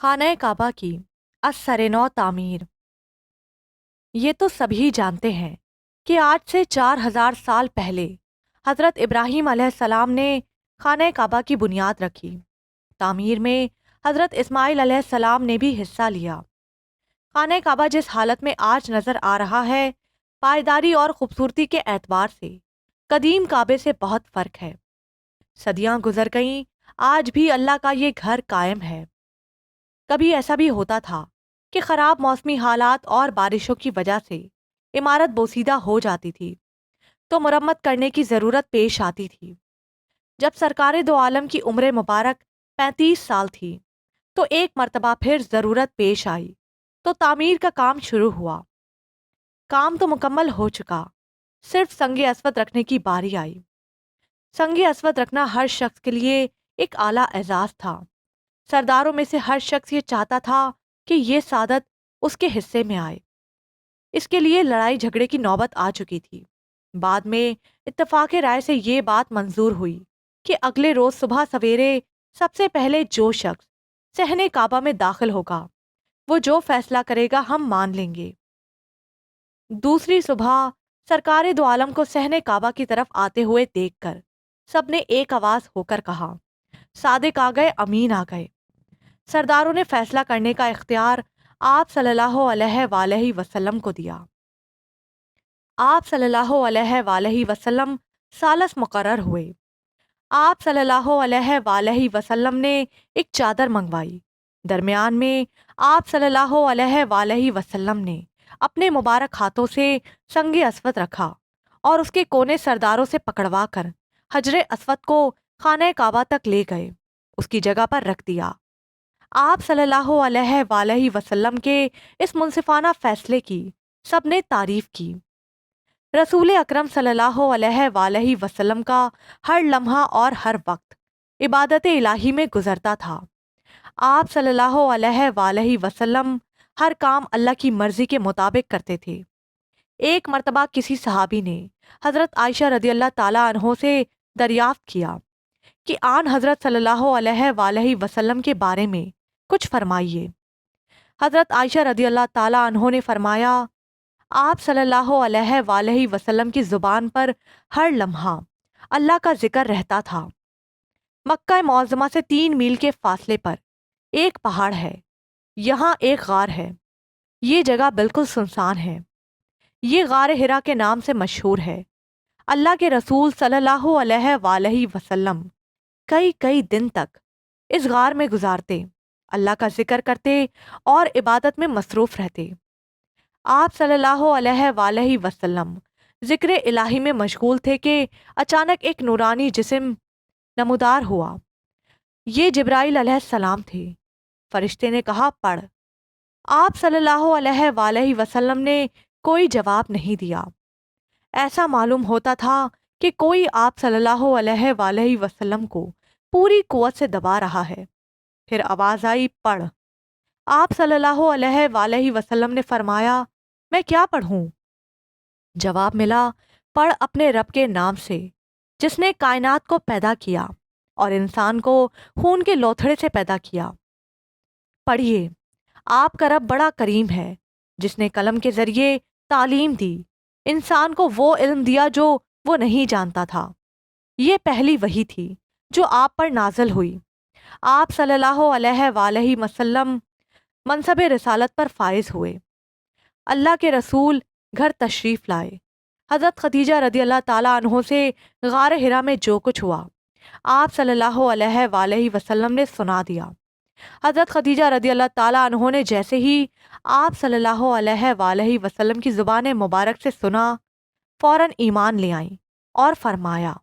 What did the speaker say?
खाना काबा की असर-ए-नौ तामीर। ये तो सभी जानते हैं कि आज से 4000 साल पहले हज़रत इब्राहीम अलैहिस्सलाम ने खाना काबा की बुनियाद रखी। तामीर में हज़रत इस्माइल अलैहिस्सलाम ने भी हिस्सा लिया। खाना काबा जिस हालत में आज नज़र आ रहा है, पायदारी और खूबसूरती के एतबार से कदीम काबे से बहुत फ़र्क है। सदियां गुजर गईं, आज भी अल्लाह का ये घर कायम है। कभी ऐसा भी होता था कि खराब मौसमी हालात और बारिशों की वजह से इमारत बोसीदा हो जाती थी, तो मुरम्मत करने की ज़रूरत पेश आती थी। जब सरकार दो आलम की उम्र मुबारक 35 साल थी, तो एक मर्तबा फिर ज़रूरत पेश आई, तो तामीर का काम शुरू हुआ। काम तो मुकम्मल हो चुका, सिर्फ संगे अस्वद रखने की बारी आई। संगे अस्वद रखना हर शख्स के लिए एक आला एजाज था। सरदारों में से हर शख्स ये चाहता था कि ये सादत उसके हिस्से में आए। इसके लिए लड़ाई झगड़े की नौबत आ चुकी थी। बाद में इत्तेफाक राय से ये बात मंजूर हुई कि अगले रोज सुबह सवेरे सबसे पहले जो शख्स सहने काबा में दाखिल होगा, वो जो फैसला करेगा हम मान लेंगे। दूसरी सुबह सरकार दो आलम को सहने काबा की तरफ आते हुए देखकर सबने एक आवाज होकर कहा, सादिक आ गए, अमीन आ गए। सरदारों ने फैसला करने का इख्तियार आप सल्लल्लाहु अलैहि वसल्लम को दिया। आप सल्लल्लाहु अलैहि वसल्लम सालस मुकर्रर हुए। आप सल्लल्लाहु अलैहि वसल्लम ने एक चादर मंगवाई। दरमियान में आप सल्लल्लाहु अलैहि वसल्लम ने अपने मुबारक हाथों से संगे अस्वद रखा और उसके कोने सरदारों से पकड़वा कर हजरे अस्वद को खाने काबा तक ले गए, उसकी जगह पर रख दिया। आप सल्लल्लाहु अलैहि वसल्लम के इस मुनसिफाना फैसले की सबने तारीफ की। रसूल अकरम सल्लल्लाहु अलैहि वसल्लम का हर लम्हा और हर वक्त इबादत इलाही में गुजरता था। आप सल्लल्लाहु अलैहि वसल्लम हर काम अल्लाह की मर्जी के मुताबिक करते थे। एक मर्तबा किसी सहाबी ने हज़रत आयशा रदियल्लाहु ताला अन्हो से दरियाफ्त किया कि आन हज़रत सल्लल्लाहु अलैहि वसल्लम के बारे में कुछ फरमाइए। हज़रत आयशा रदियल्लाहु ताला अन्हो ने फरमाया, आप सल्लल्लाहु अलैहि वसल्लम की ज़ुबान पर हर लम्हा अल्लाह का जिक्र रहता था। मक्का मुअज़्ज़मा से 3 मील के फासले पर एक पहाड़ है, यहाँ एक गार है। ये जगह बिल्कुल सुनसान है। ये गार हिरा के नाम से मशहूर है। अल्लाह के रसूल सल्लल्लाहु अलैहि वसल्लम कई कई दिन तक इस गार में गुजारते, अल्लाह का जिक्र करते और इबादत में मसरूफ रहते। आप सल्लल्लाहु अलैहि वसल्लम जिक्र इलाही में मशगूल थे कि अचानक एक नूरानी जिस्म नमूदार हुआ। ये जिब्राइल अलैहिस्सलाम थे। फरिश्ते ने कहा, पढ़। आप सल्लल्लाहु अलैहि वसल्लम ने कोई जवाब नहीं दिया। ऐसा मालूम होता था कि कोई आप सल्लल्लाहु अलैहि वसल्लम को पूरी कुव्वत से दबा रहा है। फिर आवाज आई, पढ़। आप सल्लल्लाहु अलैहि वसल्लम ने फरमाया, मैं क्या पढ़ूं? जवाब मिला, पढ़ अपने रब के नाम से जिसने कायनात को पैदा किया और इंसान को खून के लोथड़े से पैदा किया। पढ़िए, आपका रब बड़ा करीम है जिसने कलम के जरिए तालीम दी, इंसान को वो इल्म दिया जो वो नहीं जानता था। ये पहली वही थी जो आप पर नाज़िल हुई। आप सल्लल्लाहु अलैहि वसल्लम मनसब रिसालत पर फाइज हुए। अल्लाह के रसूल घर तशरीफ लाए। हज़रत खदीजा रदियल्लाहु ताला अन्हो से गार हिरा में जो कुछ हुआ आप सल्लल्लाहु अलैहि वसल्लम ने सुना दिया। हज़रत खदीजा रदियल्लाहु ताला अन्हो ने जैसे ही आप सल्लल्लाहु अलैहि वसल्लम की ज़ुबान मुबारक से सुना, फ़ौरन ईमान ले आईं और फरमाया,